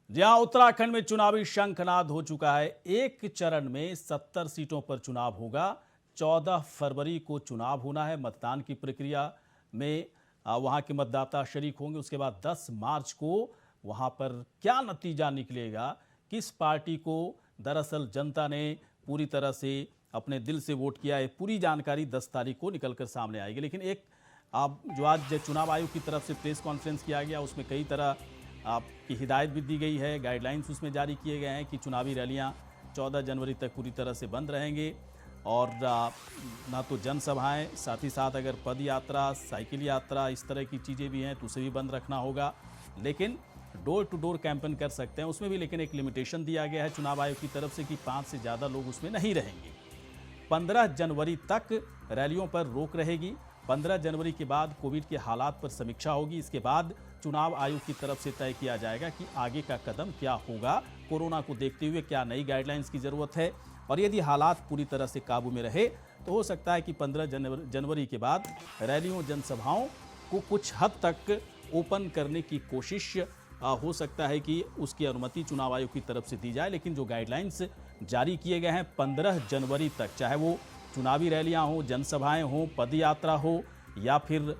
जहां उत्तराखंड में चुनावी शंखनाद हो चुका है। एक चरण में 70 सीटों पर चुनाव होगा। 14 फरवरी को चुनाव होना है। मतदान की प्रक्रिया में वहां के मतदाता शरीक होंगे। उसके बाद 10 मार्च को वहां पर क्या नतीजा निकलेगा, किस पार्टी को दरअसल जनता ने पूरी तरह से अपने दिल से वोट किया है, पूरी जानकारी 10 तारीख को निकलकर सामने आएगी। लेकिन एक जो आज चुनाव आयोग की तरफ से प्रेस कॉन्फ्रेंस किया गया, उसमें कई तरह आपकी हिदायत भी दी गई है, गाइडलाइंस उसमें जारी किए गए हैं कि चुनावी रैलियां 14 जनवरी तक पूरी तरह से बंद रहेंगे और ना तो जनसभाएं, साथ ही साथ अगर पद यात्रा, साइकिल यात्रा, इस तरह की चीज़ें भी हैं तो उसे भी बंद रखना होगा। लेकिन डोर टू डोर कैंपेन कर सकते हैं, उसमें भी लेकिन एक लिमिटेशन दिया गया है चुनाव आयोग की तरफ से कि 5 से ज़्यादा लोग उसमें नहीं रहेंगे। 15 जनवरी तक रैलियों पर रोक रहेगी। 15 जनवरी के बाद कोविड के हालात पर समीक्षा होगी। इसके बाद चुनाव आयोग की तरफ से तय किया जाएगा कि आगे का कदम क्या होगा, कोरोना को देखते हुए क्या नई गाइडलाइंस की ज़रूरत है, और यदि हालात पूरी तरह से काबू में रहे तो हो सकता है कि 15 जनवरी के बाद रैलियों, जनसभाओं को कुछ हद तक ओपन करने की कोशिश हो सकता है कि उसकी अनुमति चुनाव आयोग की तरफ से दी जाए। लेकिन जो गाइडलाइंस जारी किए गए हैं 15 जनवरी तक, चाहे वो चुनावी रैलियां हो, जनसभाएं हो, पदयात्रा हो या फिर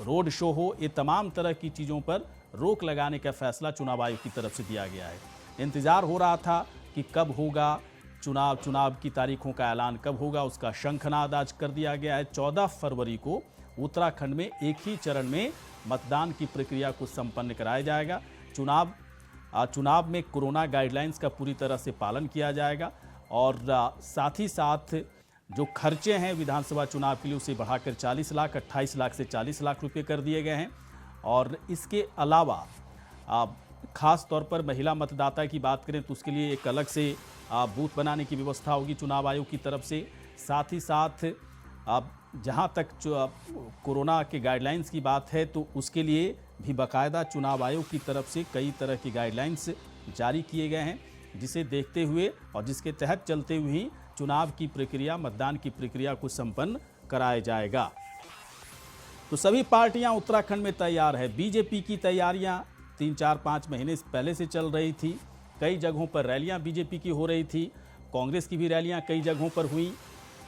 रोड शो हो, ये तमाम तरह की चीज़ों पर रोक लगाने का फैसला चुनाव आयोग की तरफ से दिया गया है। इंतज़ार हो रहा था कि कब होगा चुनाव की तारीखों का ऐलान कब होगा, उसका शंखनाद आज कर दिया गया है। 14 फरवरी को उत्तराखंड में एक ही चरण में मतदान की प्रक्रिया को संपन्न कराया जाएगा। चुनाव में कोरोना गाइडलाइंस का पूरी तरह से पालन किया जाएगा और साथ ही साथ जो खर्चे हैं विधानसभा चुनाव के लिए उसे बढ़ाकर 40 लाख, 28 लाख से 40 लाख रुपए कर दिए गए हैं। और इसके अलावा खास तौर पर महिला मतदाता की बात करें तो उसके लिए एक अलग से बूथ बनाने की व्यवस्था होगी चुनाव आयोग की तरफ से। साथ ही साथ जहां तक कोरोना के गाइडलाइंस की बात है तो उसके लिए भी बाकायदा चुनाव आयोग की तरफ से कई तरह की गाइडलाइंस जारी किए गए हैं, जिसे देखते हुए और जिसके तहत चलते हुए ही चुनाव की प्रक्रिया, मतदान की प्रक्रिया को संपन्न कराया जाएगा। तो सभी पार्टियां उत्तराखंड में तैयार है। बीजेपी की तैयारियां 3-4-5 महीने पहले से चल रही थी। कई जगहों पर रैलियां बीजेपी की हो रही थी, कांग्रेस की भी रैलियां कई जगहों पर हुई।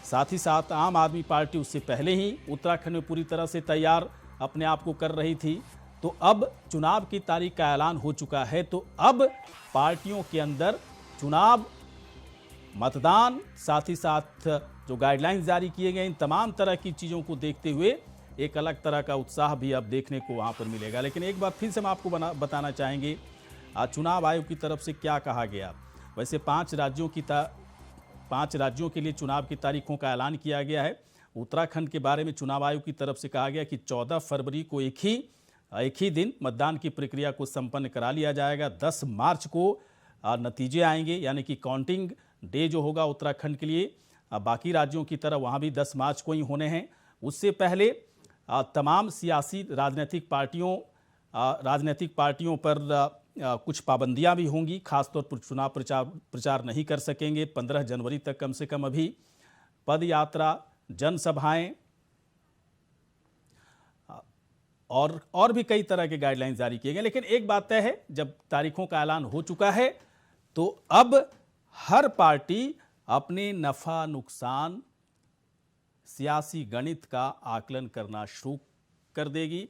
साथ ही साथ आम आदमी पार्टी उससे पहले ही उत्तराखंड में पूरी तरह से तैयार अपने आप को कर रही थी। तो अब चुनाव की तारीख का ऐलान हो चुका है, तो अब पार्टियों के अंदर चुनाव, मतदान, साथ ही साथ जो गाइडलाइंस जारी किए गए इन तमाम तरह की चीज़ों को देखते हुए एक अलग तरह का उत्साह भी अब देखने को वहाँ पर मिलेगा। लेकिन एक बार फिर से हम आपको बताना चाहेंगे चुनाव आयोग की तरफ से क्या कहा गया। वैसे 5 राज्यों के लिए चुनाव की तारीखों का ऐलान किया गया है। उत्तराखंड के बारे में चुनाव आयोग की तरफ से कहा गया कि 14 फरवरी को एक ही दिन मतदान की प्रक्रिया को संपन्न करा लिया जाएगा। 10 मार्च को नतीजे आएंगे, यानी कि काउंटिंग डे जो होगा उत्तराखंड के लिए, बाकी राज्यों की तरह वहाँ भी 10 मार्च को ही होने हैं। उससे पहले तमाम सियासी राजनीतिक पार्टियों पर कुछ पाबंदियां भी होंगी। खासतौर पर चुनाव प्रचार नहीं कर सकेंगे 15 जनवरी तक कम से कम। अभी पद यात्रा, जनसभाएं और भी कई तरह के गाइडलाइंस जारी किए गए। लेकिन एक बात तय है, जब तारीखों का ऐलान हो चुका है तो अब हर पार्टी अपने नफा नुकसान, सियासी गणित का आकलन करना शुरू कर देगी।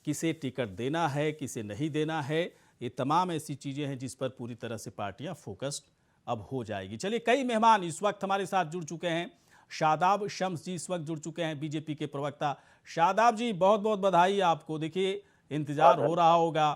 किसे टिकट देना है, किसे नहीं देना है, ये तमाम ऐसी चीज़ें हैं जिस पर पूरी तरह से पार्टियां फोकस्ड अब हो जाएगी। चलिए, कई मेहमान इस वक्त हमारे साथ जुड़ चुके हैं। शादाब शम्स जी इस वक्त जुड़ चुके हैं, बीजेपी के प्रवक्ता। शादाब जी, बहुत बहुत बधाई आपको। देखिए, इंतजार हो रहा होगा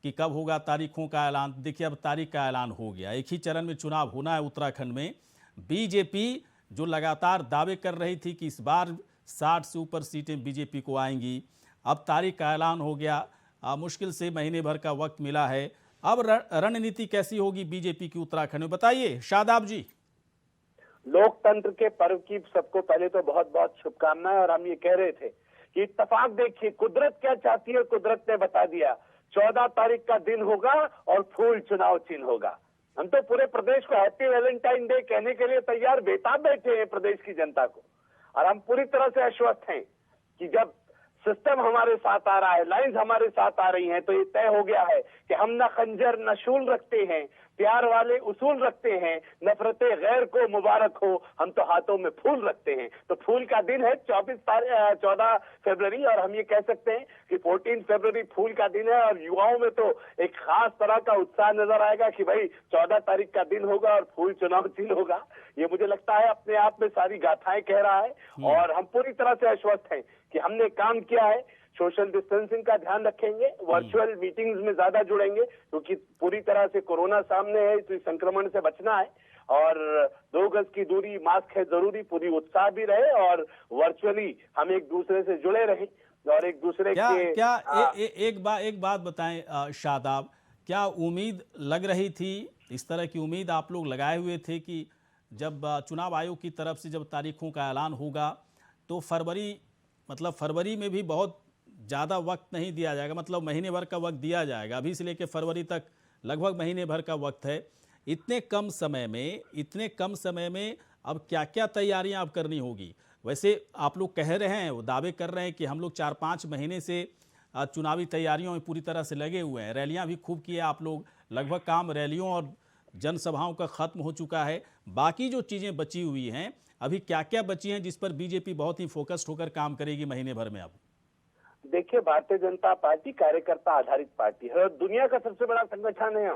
कि कब होगा तारीखों का ऐलान। देखिए, अब तारीख का ऐलान हो गया। एक ही चरण में चुनाव होना है उत्तराखंड में। बीजेपी जो लगातार दावे कर रही थी कि इस बार 60 से ऊपर सीटें बीजेपी को आएंगी, अब तारीख का ऐलान हो गया। मुश्किल से महीने भर का वक्त मिला है। अब रणनीति कैसी होगी बीजेपी की उत्तराखंड में, बताइए शादाब जी। लोकतंत्र के पर्व की सबको पहले तो बहुत बहुत शुभकामनाएं। और हम ये कह रहे थे कि इत्तेफाक देखिए, कुदरत क्या चाहती है, कुदरत ने बता दिया। 14 तारीख का दिन होगा और फूल चुनाव चिन्ह होगा। हम तो पूरे प्रदेश को हैप्पी वैलेंटाइन डे कहने के लिए तैयार बेताब बैठे हैं प्रदेश की जनता को। और हम पूरी तरह से आश्वस्त हैं कि जब सिस्टम हमारे साथ आ रहा है, लाइंस हमारे साथ आ रही हैं, तो ये तय हो गया है कि हम न खंजर न शूल रखते हैं, प्यार वाले उसूल रखते हैं, नफरते गैर को मुबारक हो, हम तो हाथों में फूल रखते हैं। तो फूल का दिन है 14 फरवरी, और हम ये कह सकते हैं कि 14 फरवरी फूल का दिन है, और युवाओं में तो एक खास तरह का उत्साह नजर आएगा कि भाई 14 तारीख का दिन होगा और फूल चुनाव चिन्ह होगा। ये मुझे लगता है अपने आप में सारी गाथाएं कह रहा है, और हम पूरी तरह से आश्वस्त हैं कि हमने काम किया है। सोशल डिस्टेंसिंग का ध्यान रखेंगे, वर्चुअल मीटिंग्स में ज्यादा जुड़ेंगे, क्योंकि पूरी तरह से कोरोना सामने है, तो इस संक्रमण से बचना है, और 2 गज की दूरी, मास्क है जरूरी, पूरी उत्साह भी रहे, और वर्चुअली हम एक दूसरे से जुड़े रहें, और एक दूसरे क्या के क्या एक बात बताएं शादाब, क्या उम्मीद लग रही थी, इस तरह की उम्मीद आप लोग लगाए हुए थे कि जब चुनाव आयोग की तरफ से जब तारीखों का ऐलान होगा तो फरवरी में भी बहुत ज़्यादा वक्त नहीं दिया जाएगा, मतलब महीने भर का वक्त दिया जाएगा, अभी से लेकर फरवरी तक लगभग महीने भर का वक्त है। इतने कम समय में अब क्या क्या तैयारियां अब करनी होगी? वैसे आप लोग कह रहे हैं, वो दावे कर रहे हैं कि हम लोग 4-5 महीने से चुनावी तैयारियों में पूरी तरह से लगे हुए हैं, रैलियां भी खूब किए आप लोग, लगभग काम रैलियों और जनसभाओं का खत्म हो चुका है। बाकी जो चीज़ें बची हुई हैं, अभी क्या क्या बची हैं जिस पर बीजेपी बहुत ही फोकस्ड होकर काम करेगी महीने भर में? अब देखिए, भारतीय जनता पार्टी कार्यकर्ता आधारित पार्टी है, और दुनिया का सबसे बड़ा संगठन है।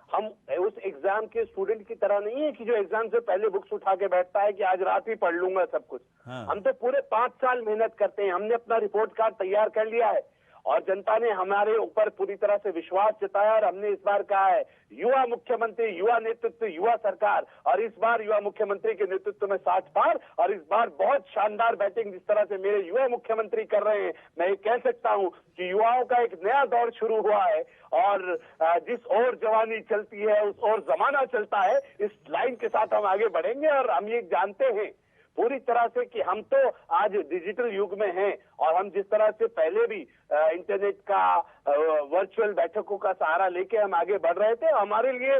हम उस एग्जाम के स्टूडेंट की तरह नहीं है कि जो एग्जाम से पहले बुक्स उठा के बैठता है कि आज रात ही पढ़ लूंगा सब कुछ। हाँ। हम तो पूरे 5 साल मेहनत करते हैं, हमने अपना रिपोर्ट कार्ड तैयार कर लिया है, और जनता ने हमारे ऊपर पूरी तरह से विश्वास जताया, और हमने इस बार कहा है युवा मुख्यमंत्री, युवा नेतृत्व, युवा सरकार, और इस बार युवा मुख्यमंत्री के नेतृत्व में 60 पार, और इस बार बहुत शानदार बैटिंग जिस तरह से मेरे युवा मुख्यमंत्री कर रहे हैं, मैं ये कह सकता हूं कि युवाओं का एक नया दौर शुरू हुआ है, और जिस ओर जवानी चलती है उस ओर जमाना चलता है, इस लाइन के साथ हम आगे बढ़ेंगे। और हम ये जानते हैं पूरी तरह से कि हम तो आज डिजिटल युग में हैं, और हम जिस तरह से पहले भी इंटरनेट का वर्चुअल बैठकों का सहारा लेके हम आगे बढ़ रहे थे, हमारे लिए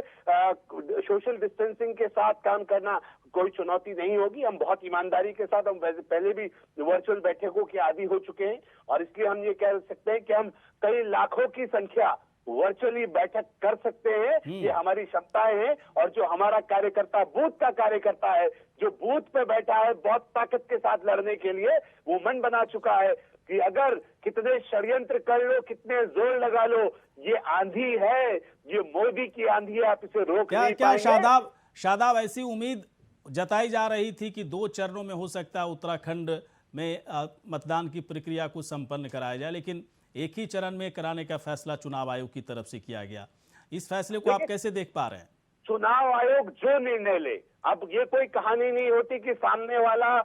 सोशल डिस्टेंसिंग के साथ काम करना कोई चुनौती नहीं होगी। हम बहुत ईमानदारी के साथ, हम पहले भी वर्चुअल बैठकों के आदी हो चुके हैं, और इसलिए हम ये कह सकते हैं कि हम कई लाखों की संख्या वर्चुअली बैठक कर सकते हैं, ये हमारी क्षमताएं हैं। और जो हमारा कार्यकर्ता, बूथ का कार्यकर्ता है, जो बूथ पे बैठा है बहुत ताकत के साथ लड़ने के लिए, वो मन बना चुका है कि अगर कितने षड्यंत्र कर लो, कितने जोर लगा लो, ये आंधी है, ये मोदी की आंधी है, आप इसे रोक नहीं पाएंगे। शादाब ऐसी उम्मीद जताई जा रही थी कि 2 चरणों में हो सकता है उत्तराखंड में मतदान की प्रक्रिया को संपन्न कराया जाए, लेकिन एक ही चरण में कराने का फैसला चुनाव आयोग की तरफ से किया गया। इस फैसले को आप कैसे देख पा रहे हैं? चुनाव आयोग जो निर्णय ले, अब ये कोई कहानी नहीं होती कि सामने वाला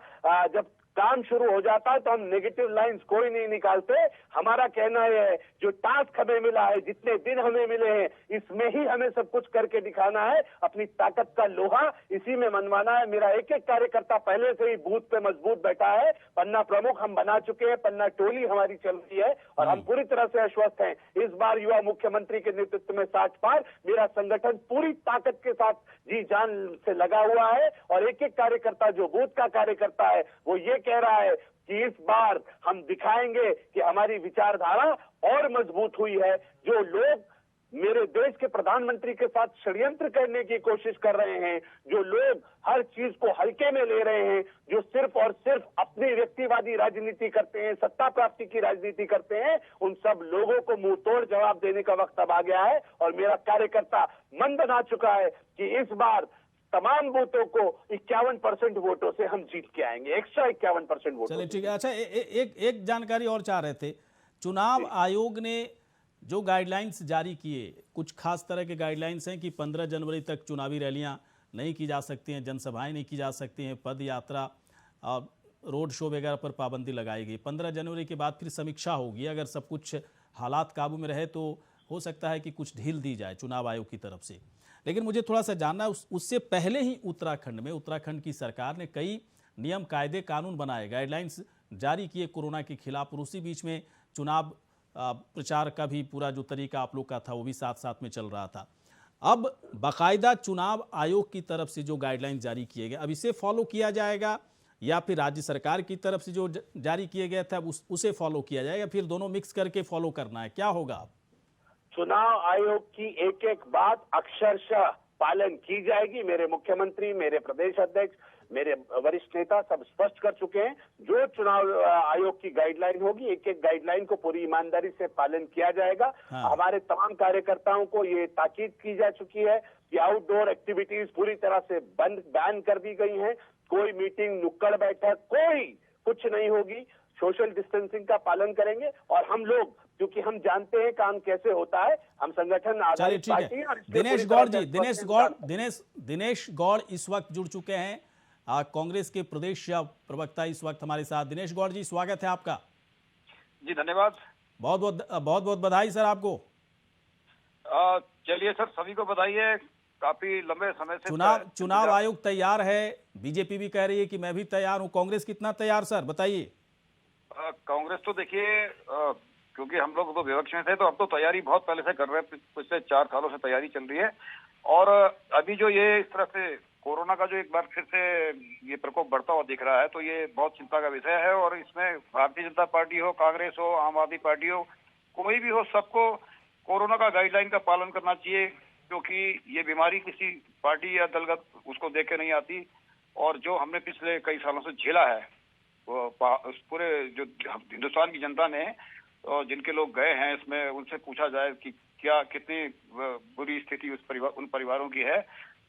जब काम शुरू हो जाता है तो हम नेगेटिव लाइंस कोई नहीं निकालते। हमारा कहना यह है, जो टास्क हमें मिला है, जितने दिन हमें मिले हैं, इसमें ही हमें सब कुछ करके दिखाना है, अपनी ताकत का लोहा इसी में मनवाना है। मेरा एक एक कार्यकर्ता पहले से ही बूथ पे मजबूत बैठा है, पन्ना प्रमुख हम बना चुके हैं, पन्ना टोली हमारी चल रही है, और हम पूरी तरह से आश्वस्त हैं। इस बार युवा मुख्यमंत्री के नेतृत्व में 60 पार, मेरा संगठन पूरी ताकत के साथ जी जान से लगा हुआ है, और एक एक कार्यकर्ता जो बूथ का कार्यकर्ता है वो ये कह रहा है कि इस बार हम दिखाएंगे कि हमारी विचारधारा और मजबूत हुई है। जो लोग मेरे देश के प्रधानमंत्री के साथ षड्यंत्र करने की कोशिश कर रहे हैं, जो लोग हर चीज को हल्के में ले रहे हैं, जो सिर्फ और सिर्फ अपनी व्यक्तिवादी राजनीति करते हैं, सत्ता प्राप्ति की राजनीति करते हैं, उन सब लोगों को मुंह तोड़ जवाब देने का वक्त अब आ गया है। और मेरा कार्यकर्ता मन बना चुका है कि इस बार तमाम बूथों को 51% वोटों से हम जीत के आएंगे, एक्स्ट्रा 51% वोटों। चलिए ठीक है। अच्छा, एक जानकारी और चाह रहे थे, चुनाव आयोग ने जो गाइडलाइंस जारी किए, कुछ खास तरह के गाइडलाइंस हैं कि 15 जनवरी तक चुनावी रैलियां नहीं की जा सकती हैं, जनसभाएं नहीं की जा सकती हैं, पद यात्रा, रोड शो वगैरह पर पाबंदी लगाई गई। 15 जनवरी के बाद फिर समीक्षा होगी, अगर सब कुछ हालात काबू में रहे तो हो सकता है कि कुछ ढील दी जाए चुनाव आयोग की तरफ से। लेकिन मुझे थोड़ा सा जानना है, उससे पहले ही उत्तराखंड की सरकार ने कई नियम, कायदे, कानून बनाए, गाइडलाइंस जारी किए कोरोना के खिलाफ, और उसी बीच में चुनाव प्रचार का भी पूरा जो तरीका आप लोग का था वो भी साथ साथ में चल रहा था। अब बाकायदा चुनाव आयोग की तरफ से जो गाइडलाइंस जारी किए गए, अब इसे फॉलो किया जाएगा या फिर राज्य सरकार की तरफ से जो जारी किया गया था उसे फॉलो किया जाएगा, फिर दोनों मिक्स करके फॉलो करना है, क्या होगा? चुनाव आयोग की एक एक बात अक्षरशः पालन की जाएगी। मेरे मुख्यमंत्री, मेरे प्रदेश अध्यक्ष, मेरे वरिष्ठ नेता सब स्पष्ट कर चुके हैं। जो चुनाव आयोग की गाइडलाइन होगी, एक एक गाइडलाइन को पूरी ईमानदारी से पालन किया जाएगा। हाँ। हमारे तमाम कार्यकर्ताओं को ये ताकीद की जा चुकी है कि आउटडोर एक्टिविटीज पूरी तरह से बैन कर दी गई हैं। कोई मीटिंग, नुक्कड़ बैठक, कोई कुछ नहीं होगी। सोशल डिस्टेंसिंग का पालन करेंगे और हम लोग, क्योंकि हम जानते हैं काम कैसे होता है, हम संगठन चलिए आधारित ठीक पार्टी है। हैं और इसलिए दिनेश पूरी तरह गौड़ से जी, दिनेश गौड़ इस वक्त जुड़ चुके हैं, कांग्रेस के प्रदेश प्रवक्ता इस वक्त हमारे साथ। दिनेश गौड़ जी, स्वागत है आपका। जी धन्यवाद। बहुत बहुत बधाई सर आपको। चलिए सर, सभी को बधाई है। काफी लंबे समय से चुनाव आयोग तैयार है, बीजेपी भी कह रही है कि मैं भी तैयार हूं, कांग्रेस कितना तैयार सर, बताइए। कांग्रेस तो देखिए, क्योंकि हम लोग तो विपक्ष में थे तो हम तो तैयारी बहुत पहले से कर रहे हैं। पिछले 4 सालों से तैयारी चल रही है। और अभी जो ये इस तरह से कोरोना का जो एक बार फिर से ये प्रकोप बढ़ता हुआ दिख रहा है, तो ये बहुत चिंता का विषय है। और इसमें भारतीय जनता पार्टी हो, कांग्रेस हो, आम आदमी पार्टी हो, कोई भी हो, सबको कोरोना का गाइडलाइन का पालन करना चाहिए, क्योंकि ये बीमारी किसी पार्टी या दलगत उसको देख के नहीं आती। और जो हमने पिछले कई सालों से झेला है, उस पूरे जो हिंदुस्तान की जनता ने, और जिनके लोग गए हैं इसमें, उनसे पूछा जाए कि क्या कितनी बुरी स्थिति उन परिवारों की है,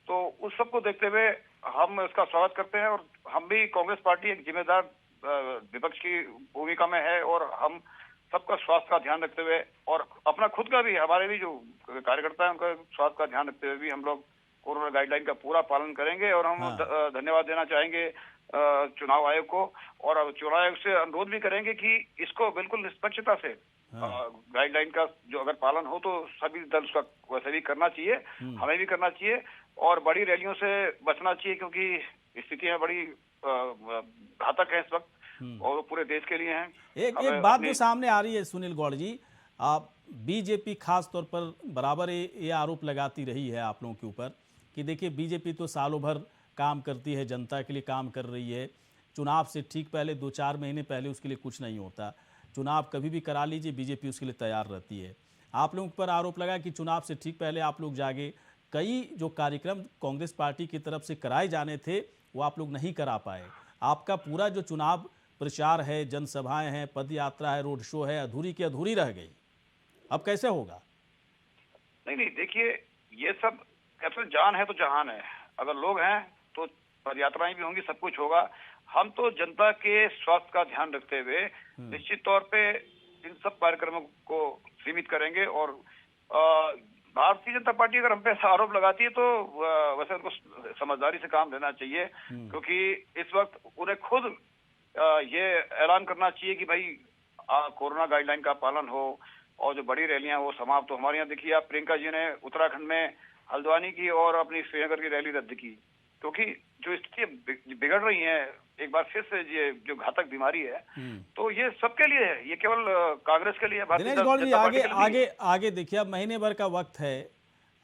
तो उस सब को देखते हुए हम इसका स्वागत करते हैं। और हम भी, कांग्रेस पार्टी एक जिम्मेदार विपक्ष की भूमिका में है, और हम सबका स्वास्थ्य का ध्यान रखते हुए और अपना खुद का भी, हमारे भी जो कार्यकर्ता है उनका स्वास्थ्य का ध्यान रखते हुए भी हम लोग कोरोना गाइडलाइन का पूरा पालन करेंगे। और हम धन्यवाद देना चाहेंगे चुनाव आयोग को, और चुनाव आयोग से अनुरोध भी करेंगे कि इसको बिल्कुल निष्पक्षता से गाइडलाइन का जो अगर पालन हो तो सभी दल उसका वैसे भी करना चाहिए, हमें भी करना चाहिए। और बड़ी रैलियों से बचना चाहिए, क्योंकि स्थितियां बड़ी घातक है इस वक्त, और वो पूरे देश के लिए हैं। एक बात जो सामने आ रही है सुनील गौड़ जी, बीजेपी खास तौर पर बराबर ये आरोप लगाती रही है आप लोगों के ऊपर कि देखिए बीजेपी तो सालों भर काम करती है, जनता के लिए काम कर रही है, चुनाव से ठीक पहले 2-4 महीने पहले उसके लिए कुछ नहीं होता, चुनाव कभी भी करा लीजिए बीजेपी उसके लिए तैयार रहती है। आप लोगों पर आरोप लगा कि चुनाव से ठीक पहले आप लोग जागे, कई जो कार्यक्रम कांग्रेस पार्टी की तरफ से कराए जाने थे वो आप लोग नहीं करा पाए। आपका पूरा जो चुनाव प्रचार है, जनसभाएं हैं, पद यात्रा है, रोड शो है, अधूरी की अधूरी रह गई, अब कैसे होगा? नहीं, देखिए ये सब कैसे, जान है तो जहान है। अगर लोग हैं तो पद यात्राएं भी होंगी, सब कुछ होगा। हम तो जनता के स्वास्थ्य का ध्यान रखते हुए निश्चित तौर पे इन सब कार्यक्रमों को सीमित करेंगे। और भारतीय जनता पार्टी अगर हम पे आरोप लगाती है तो वैसे उनको समझदारी से काम लेना चाहिए, क्योंकि इस वक्त उन्हें खुद ये ऐलान करना चाहिए कि भाई कोरोना गाइडलाइन का पालन हो, और जो बड़ी रैलियां वो समाप्त हो। हमारे यहाँ देखिए आप, प्रियंका जी ने उत्तराखंड में हल्द्वानी की और अपनी श्रीनगर की रैली रद्द की, क्योंकि जो स्थिति बिगड़ रही है एक बार फिर से, ये जो घातक बीमारी है, तो ये सबके लिए है, ये केवल कांग्रेस के लिए। दिनेश गौड़ जी, आगे देखिए, अब महीने भर का वक्त है।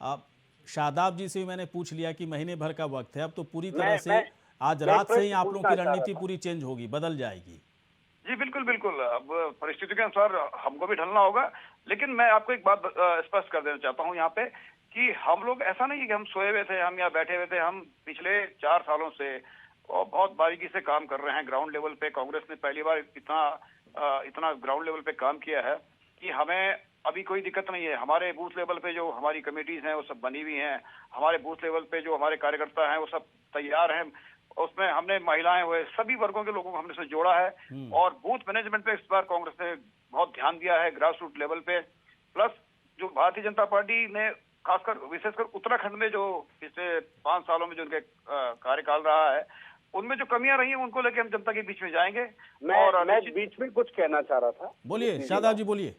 अब शादाब जी से भी मैंने पूछ लिया कि महीने भर का वक्त है, अब तो पूरी तरह से आज रात से ही आप लोगों की रणनीति पूरी चेंज होगी, बदल जाएगी। जी बिल्कुल बिल्कुल, अब परिस्थिति के अनुसार हमको भी ढलना होगा। लेकिन मैं आपको एक बात स्पष्ट कर देना चाहता हूँ यहाँ पे, कि हम लोग ऐसा नहीं है कि हम सोए हुए थे, हम यहाँ बैठे हुए थे। हम पिछले 4 सालों से और बहुत बारीकी से काम कर रहे हैं ग्राउंड लेवल पे। कांग्रेस ने पहली बार इतना ग्राउंड लेवल पे काम किया है कि हमें अभी कोई दिक्कत नहीं है। हमारे बूथ लेवल पे जो हमारी कमेटीज हैं वो सब बनी हुई हैं, हमारे बूथ लेवल पे जो हमारे कार्यकर्ता हैं वो सब तैयार हैं। उसमें हमने महिलाएं हुए, सभी वर्गों के लोगों को हमने से जोड़ा है। और बूथ मैनेजमेंट पे इस बार कांग्रेस ने बहुत ध्यान दिया है, ग्रास रूट लेवल पे। प्लस जो भारतीय जनता पार्टी ने खासकर विशेषकर उत्तराखंड में जो पिछले 5 सालों में जो उनके कार्यकाल रहा है, उनमें जो कमियां रही हैं उनको लेकर हम जनता के बीच में जाएंगे। मैं बीच में कुछ कहना चाह रहा था। बोलिए शादाब जी, बोलिए।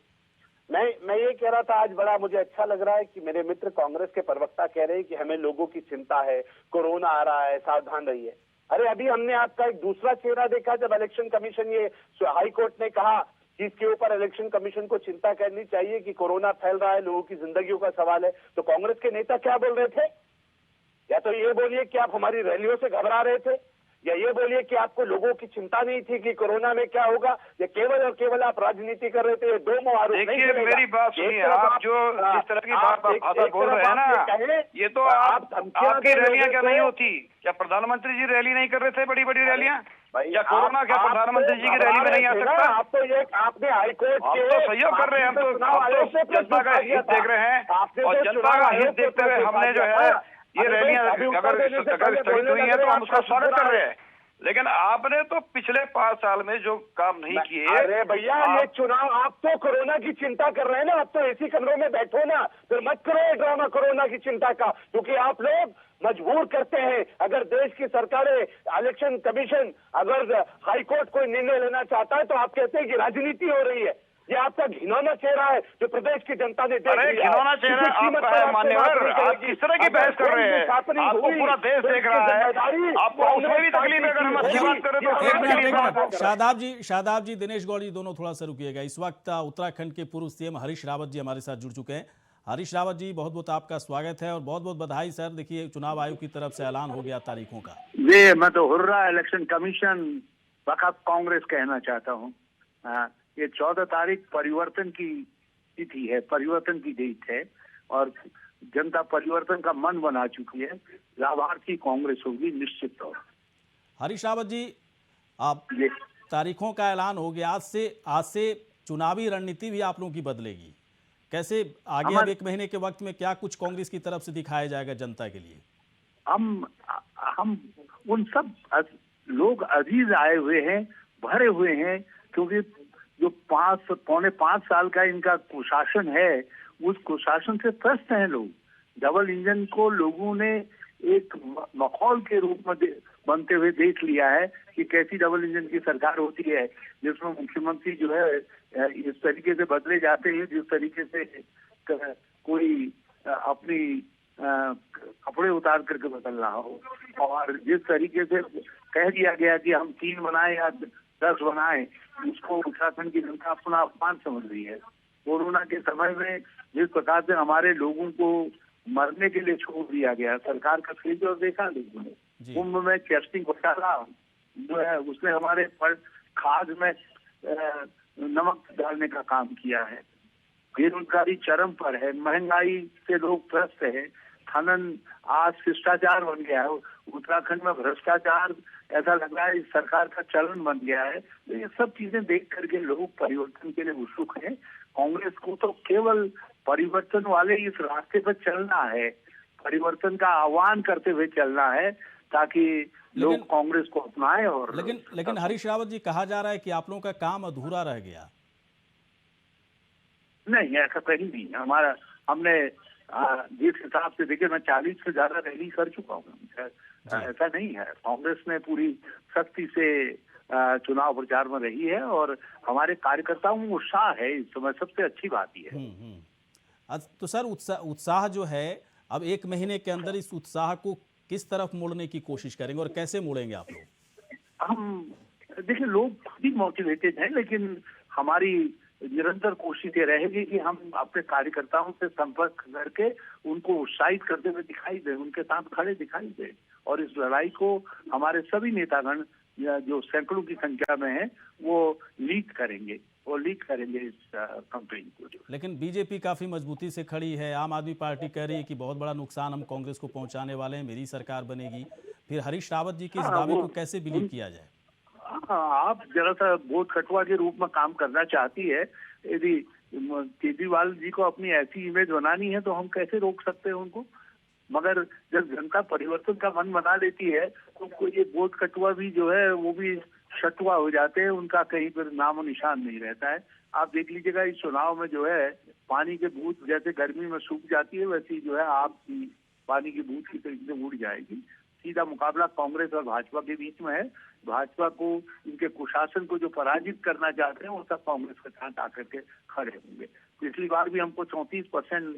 मैं ये कह रहा था, आज बड़ा मुझे अच्छा लग रहा है कि मेरे मित्र कांग्रेस के प्रवक्ता कह रहे हैं कि हमें लोगों की चिंता है, कोरोना आ रहा है, सावधान रहिए। अरे अभी हमने आपका एक दूसरा चेहरा देखा जब इलेक्शन कमीशन, ये हाई कोर्ट ने कहा कि इसके ऊपर इलेक्शन कमीशन को चिंता करनी चाहिए कि कोरोना फैल रहा है, लोगों की जिंदगियों का सवाल है। तो कांग्रेस के नेता क्या बोल रहे थे? या तो ये बोलिए कि आप हमारी रैलियों से घबरा रहे थे, या ये बोलिए कि आपको लोगों की चिंता नहीं थी कि कोरोना में क्या होगा, या केवल और केवल आप राजनीति कर रहे थे। ये दो आरोप नहीं देखिए, चलेगा। मेरी बात सुनिए, एक तरफ आप जो जिस तरह की बात भाषा बोल रहे हैं ना, ये तो आपकी रैलियां क्या नहीं होती? क्या प्रधानमंत्री जी रैली नहीं कर रहे थे, बड़ी बड़ी रैलियां? या कोरोना क्या प्रधानमंत्री जी की रैली में नहीं आ सकता? आप तो ये आपने हाईकोर्ट हम तो सहयोग कर रहे हैं, हम तो जनता का हित देख रहे हैं, और जनता का हित देखते हुए हमने जो है ये रैलियां अगर स्थगित हुई है तो हम उसका स्वागत कर रहे हैं। लेकिन आपने तो पिछले 5 साल में जो काम नहीं किए। अरे भैया, ये चुनाव, आप तो कोरोना की चिंता कर रहे हैं ना, आप तो एसी कमरों में बैठो ना, फिर मत करो ये ड्रामा कोरोना की चिंता का, क्योंकि आप लोग मजबूर करते हैं। अगर देश की सरकारें, इलेक्शन कमीशन, अगर हाईकोर्ट कोई निर्णय लेना चाहता है तो आप कहते हैं कि राजनीति हो रही है। ये आपका घिनौना चेहरा है जो प्रदेश की जनता ने देख लिया है। घिनौना चेहरा आपका है मान्यवर, आप किस तरह की बहस कर रहे हैं? आपको पूरा देश देख रहा है, आपको उसमें भी तकलीफ है। अगर हम अच्छी बात करें तो एक मिनट शादाब जी, दिनेश गौड़ जी, दोनों थोड़ा सा रुकिएगा। इस वक्त उत्तराखंड के पूर्व सीएम हरीश रावत जी हमारे साथ जुड़ चुके हैं। हरीश रावत जी, बहुत बहुत आपका स्वागत है और बहुत बहुत बधाई सर। देखिए, चुनाव आयोग की तरफ से ऐलान हो गया तारीखों का। जी, मैं तो हुर्रा इलेक्शन कमीशन वक़्त कांग्रेस कहना चाहता हूँ। ये 14 तारीख परिवर्तन की तिथि है, परिवर्तन की डेट है, और जनता परिवर्तन का मन बना चुकी है। लाभार्थी कांग्रेस होगी निश्चित तौर। हरीश रावत जी, आप तारीखों का ऐलान हो गया, आज से चुनावी रणनीति भी आप लोगों की बदलेगी। कैसे आगे अब 1 महीने के वक्त में क्या कुछ कांग्रेस की तरफ से दिखाया जाएगा जनता के लिए? हम उन सब लोग अजीज आए हुए हैं, भरे हुए हैं, क्योंकि जो 4.5 साल का इनका कुशासन है, उस कुशासन से त्रस्त हैं लोग। डबल इंजन को लोगों ने एक माहौल के रूप में बनते हुए देख लिया है कि कैसी डबल इंजन की सरकार होती है, जिसमें मुख्यमंत्री जो है इस तरीके से बदले जाते हैं जिस तरीके से कोई अपनी कपड़े उतार करके बदल रहा हो, और जिस तरीके से कह दिया गया कि हम 3 बनाए या 10 बनाए, उसको उत्तराखंड की जनता अपना अपमान समझ रही है। कोरोना के समय में जिस प्रकार से हमारे लोगों को मरने के लिए छोड़ दिया गया, सरकार का फेलियर देखा लोगों ने। कुंभ में टेस्टिंग घोटाला जो है उसने हमारे खाद में नमक डालने का काम किया है। बेरोजगारी चरम पर है, महंगाई से लोग त्रस्त है, खनन आज शिष्टाचार बन गया है। उत्तराखंड में भ्रष्टाचार ऐसा लग रहा है इस सरकार का चलन बन गया है। तो ये सब चीजें देख करके लोग परिवर्तन के लिए उत्सुक हैं। कांग्रेस को तो केवल परिवर्तन वाले इस रास्ते पर चलना है, परिवर्तन का आह्वान करते हुए चलना है, ताकि लोग कांग्रेस को अपनाएं। और लेकिन हरीश रावत जी, कहा जा रहा है कि आप लोगों का काम अधूरा रह गया। नहीं, ऐसा कहीं नहीं। हमने जिस हिसाब से देखिए, मैं 40 से ज्यादा रैली कर चुका हूँ, ऐसा नहीं है। कांग्रेस ने पूरी सख्ती से चुनाव प्रचार में रही है और हमारे कार्यकर्ताओं में उत्साह है इस समय, सबसे अच्छी बात ही है। तो सर, उत्साह जो है, अब 1 महीने के अंदर इस उत्साह को किस तरफ मोड़ने की कोशिश करेंगे और कैसे मोड़ेंगे आप लोग? हम देखिए, लोग खुद ही मोटिवेटेड हैं, लेकिन हमारी निरंतर कोशिश ये रहेगी कि हम अपने कार्यकर्ताओं से संपर्क करके उनको उत्साहित करते हुए दिखाई दें, उनके साथ खड़े दिखाई दें, और इस लड़ाई को हमारे सभी नेतागण जो सैकड़ों की संख्या में है वो लीड करेंगे इस कैंपेन को। लेकिन बीजेपी काफी मजबूती से खड़ी है। आम आदमी पार्टी कह रही है कि बहुत बड़ा नुकसान हम कांग्रेस को पहुंचाने वाले हैं, मेरी सरकार बनेगी। फिर हरीश रावत जी के इस दावे को कैसे बिलीव किया जाए? आप जरा सा वोट कटवा के रूप में काम करना चाहती है। यदि केजरीवाल जी को अपनी ऐसी इमेज बनानी है तो हम कैसे रोक सकते हैं उनको? मगर जब जनता परिवर्तन का मन बना लेती है तो ये वोट कटवा भी जो है वो भी शटुआ हो जाते हैं, उनका कहीं पर नामो निशान नहीं रहता है। आप देख लीजिएगा, इस चुनाव में जो है पानी के बूंद जैसे गर्मी में सूख जाती है, वैसी जो है आपकी पानी की बूंद की तरीके से उड़ जाएगी। सीधा मुकाबला कांग्रेस और भाजपा के बीच में है। भाजपा को, इनके कुशासन को जो पराजित करना चाहते हैं, वो सब कांग्रेस के साथ आकर के खड़े होंगे। पिछली बार भी हमको 34%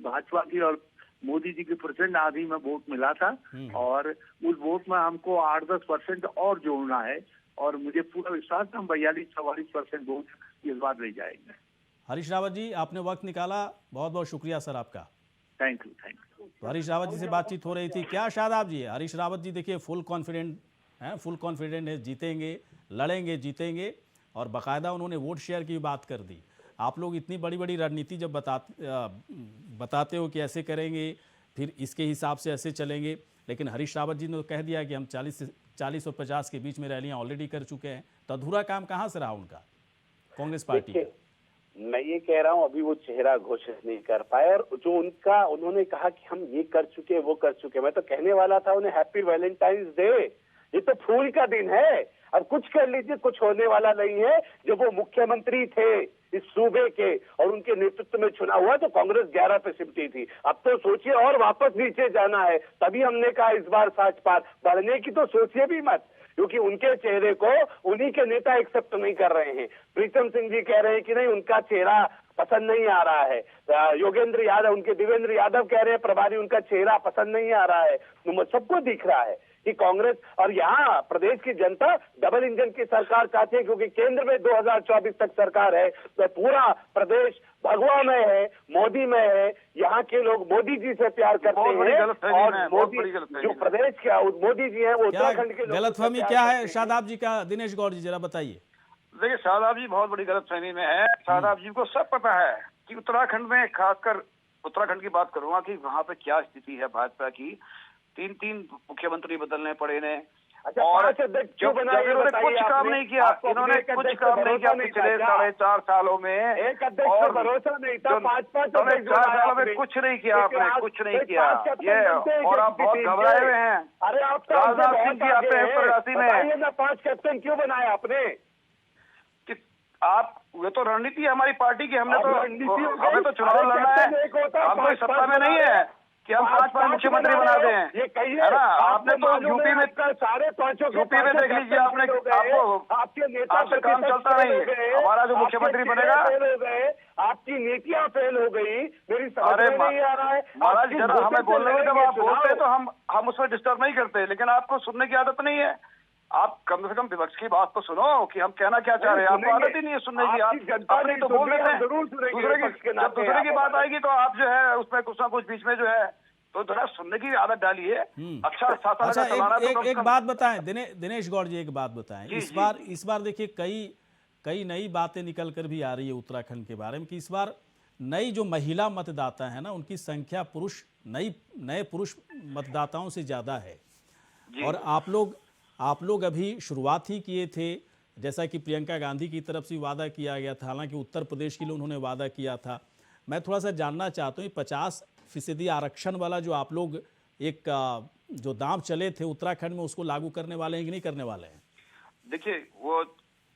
भाजपा की और मोदी जी की प्रचंड आधी में वोट मिला था, और उस वोट में हमको 8-10% और जोड़ना है, और मुझे पूरा विश्वास है हम 42-44% वोट इस बार ले जाएंगे। हरीश रावत जी, आपने वक्त निकाला, बहुत बहुत शुक्रिया सर आपका। Thank you. तो हरीश रावत जी से बातचीत हो रही थी। क्या शादाब जी, हरीश रावत जी देखिए फुल कॉन्फिडेंट हैं, फुल कॉन्फिडेंट है जीतेंगे, लड़ेंगे, जीतेंगे। और बाकायदा उन्होंने वोट शेयर की बात कर दी। आप लोग इतनी बड़ी बड़ी रणनीति जब बताते हो कि ऐसे करेंगे, फिर इसके हिसाब से ऐसे चलेंगे, लेकिन हरीश रावत जी ने तो कह दिया कि हम 40 और 50 के बीच में रैलियां ऑलरेडी कर चुके हैं, तो अधूरा काम कहाँ से रहा उनका, कांग्रेस पार्टी का? मैं ये कह रहा हूँ अभी वो चेहरा घोषित नहीं कर पाए, और जो उनका उन्होंने कहा कि हम ये कर चुके वो कर चुके, मैं तो कहने वाला था उन्हें हैप्पी वैलेंटाइंस डे। ये तो फूल का दिन है, अब कुछ कर लीजिए, कुछ होने वाला नहीं है। जब वो मुख्यमंत्री थे इस सूबे के और उनके नेतृत्व में चुनाव हुआ तो कांग्रेस 11 पे सिमटी थी। अब तो सोचिए और वापस नीचे जाना है, तभी हमने कहा इस बार 60 पार बढ़ने की तो सोचिए भी मत, क्योंकि उनके चेहरे को उन्हीं के नेता एक्सेप्ट नहीं कर रहे हैं। प्रीतम सिंह जी कह रहे हैं कि नहीं उनका चेहरा पसंद नहीं आ रहा है, योगेंद्र यादव, उनके देवेंद्र यादव कह रहे हैं प्रभारी उनका चेहरा पसंद नहीं आ रहा है। तो सबको दिख रहा है कि कांग्रेस और यहाँ प्रदेश की जनता डबल इंजन की सरकार चाहती है, क्योंकि केंद्र में 2024 तक सरकार है, तो पूरा प्रदेश भगवा में है, मोदी में है। यहाँ के लोग मोदी जी से प्यार करते हैं, और मोदी जो प्रदेश के मोदी जी है वो उत्तराखंड के लोग। गलतफहमी क्या है शादाब जी का? दिनेश गौड़ जी जरा बताइए। देखिए, शादाब जी बहुत बड़ी गलतफहमी में है। शादाब जी को सब पता है कि उत्तराखंड में, खासकर उत्तराखंड की बात करूंगा कि वहाँ पे क्या स्थिति है भाजपा की। 3 मुख्यमंत्री बदलने पड़े ने, और इन्होंने कुछ काम नहीं किया, इन्होंने कुछ काम नहीं किया पिछले 4.5 सालों में। एक अध्यक्ष पर भरोसा नहीं था, 5-5 4 सालों में कुछ नहीं किया आपने, कुछ नहीं किया ये, और आप बहुत घबराए हुए हैं। अरे आप राजनाथ सिंह जी आते हैं उत्तरकाशी में, 5 कैप्टन क्यों बनाया आपने? आप, ये तो रणनीति है हमारी पार्टी की, हमें तो चुनाव लड़ना है, हम कोई सत्ता में नहीं है कि हम 5 मुख्यमंत्री बना दें, ये कहिए। है ना? आपने तो यूपी में सारे पांचों यूपी में देख लीजिए, आपने आपके नेता आपसे काम चलता नहीं है। हमारा जो मुख्यमंत्री बनेगा, आपकी नीतियां फेल हो गई, मेरी समझ में नहीं आ रहा है। महाराज जरा हमें बोलने में, जब आप बोलते हैं तो हम उसमें डिस्टर्ब नहीं करते, लेकिन आपको सुनने की आदत नहीं है। आप कम से कम विपक्ष की बात तो सुनो कि हम कहना क्या चाह रहे हैं। आपको आदत ही नहीं है सुनने की, आप अपनी तो बोल देते हैं, दूसरे की बात आएगी तो आप जो है उसमें कुछ ना कुछ बीच में जो है, तो जरा सुनने की आदत डालिए। अच्छा एक बात बताएं दिनेश गौड़ जी, एक बात बताएं, इस बार देखिए कई नई बातें निकल कर भी आ रही है उत्तराखंड के बारे में, कि इस बार नई जो महिला मतदाता है ना, उनकी संख्या नए पुरुष मतदाताओं से ज्यादा है। और आप लोग अभी शुरुआत ही किए थे, जैसा कि प्रियंका गांधी की तरफ से वादा किया गया था, हालांकि उत्तर प्रदेश के लिए उन्होंने वादा किया था। मैं थोड़ा सा जानना चाहता हूँ 50% आरक्षण वाला जो आप लोग एक जो दांव चले थे उत्तराखंड में, उसको लागू करने वाले हैं कि नहीं करने वाले हैं? देखिए, वो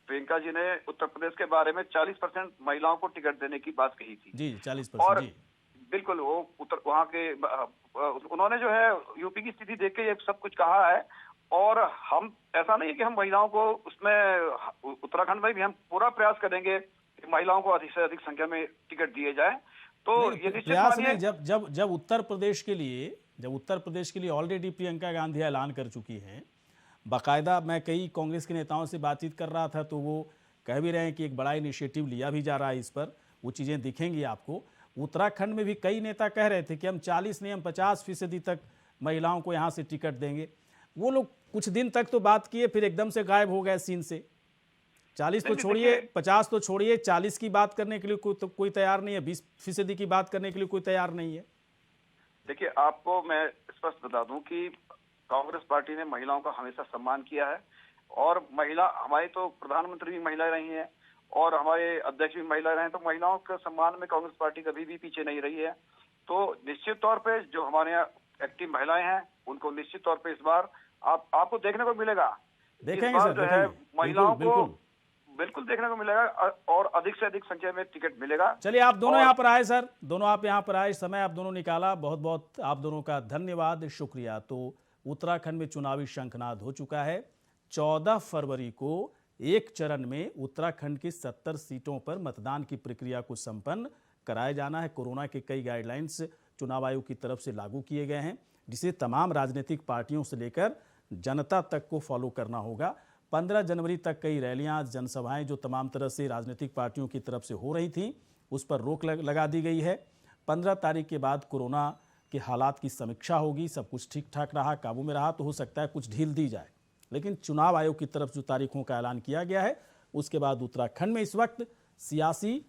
प्रियंका जी ने उत्तर प्रदेश के बारे में 40% महिलाओं को टिकट देने की बात कही थी। जी 40%। और बिल्कुल वो वहाँ के उन्होंने जो है यूपी की स्थिति देख के ये सब कुछ कहा है। और हम, ऐसा नहीं है कि हम महिलाओं को उसमें, उत्तराखंड में भी हम पूरा प्रयास करेंगे कि महिलाओं को अधिक से अधिक संख्या में टिकट दिए जाए। तो ये प्रयास नहीं, जब उत्तर प्रदेश के लिए ऑलरेडी प्रियंका गांधी ऐलान कर चुकी हैं, बाकायदा मैं कई कांग्रेस के नेताओं से बातचीत कर रहा था, तो वो कह भी रहे हैं कि एक बड़ा इनिशिएटिव लिया भी जा रहा है इस पर, वो चीज़ें दिखेंगी आपको। उत्तराखंड में भी कई नेता कह रहे थे कि हम 40 नहीं, हम 50% तक महिलाओं को यहाँ से टिकट देंगे। वो लोग कुछ दिन तक तो बात किए, फिर एकदम से गायब हो गए सीन से। 40 तो छोड़िए, 50 तो छोड़िए, 40 की बात करने के लिए कोई तैयार नहीं है, 20% की बात करने के लिए कोई तैयार नहीं है। देखिए, आपको मैं स्पष्ट बता दूं कि कांग्रेस पार्टी ने महिलाओं का हमेशा सम्मान किया है, और महिला, हमारी तो प्रधानमंत्री भी महिला रही हैं और हमारे अध्यक्ष भी महिला रहे हैं, तो महिलाओं के सम्मान में कांग्रेस पार्टी कभी भी पीछे नहीं रही है। तो निश्चित तौर पे जो हमारे यहाँ एक्टिव महिलाएं हैं, उनको निश्चित तौर पे इस बार आपको देखने को मिलेगा। देखेंगे सर, जो है महिलाओं को बिल्कुल देखने को मिलेगा, और अधिक से अधिक संख्या में टिकट मिलेगा। चलिए, आप दोनों यहाँ पर आए सर, दोनों आप यहाँ पर आए, समय आप दोनों निकाला, बहुत बहुत आप दोनों का धन्यवाद, शुक्रिया। तो उत्तराखंड में चुनावी शंखनाद हो चुका है। 14 फरवरी को एक चरण में उत्तराखंड की 70 सीटों पर मतदान की प्रक्रिया को संपन्न कराया जाना है। कोरोना के कई गाइडलाइंस चुनाव आयोग की तरफ से लागू किए गए हैं, जिसे तमाम राजनीतिक पार्टियों से लेकर जनता तक को फॉलो करना होगा। 15 जनवरी तक कई रैलियां, जनसभाएं जो तमाम तरह से राजनीतिक पार्टियों की तरफ से हो रही थी, उस पर रोक लगा दी गई है। 15 तारीख के बाद कोरोना के हालात की समीक्षा होगी, सब कुछ ठीक ठाक रहा, काबू में रहा तो हो सकता है कुछ ढील दी जाए। लेकिन चुनाव आयोग की तरफ जो तारीखों का ऐलान किया गया है उसके बाद उत्तराखंड में इस वक्त सियासी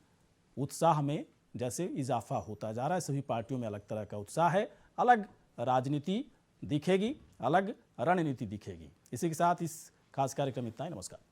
उत्साह में जैसे इजाफा होता जा रहा है। सभी पार्टियों में अलग तरह का उत्साह है, अलग राजनीति दिखेगी, अलग रणनीति दिखेगी। इसी के साथ इस खास कार्यक्रम में इतना ही। नमस्कार।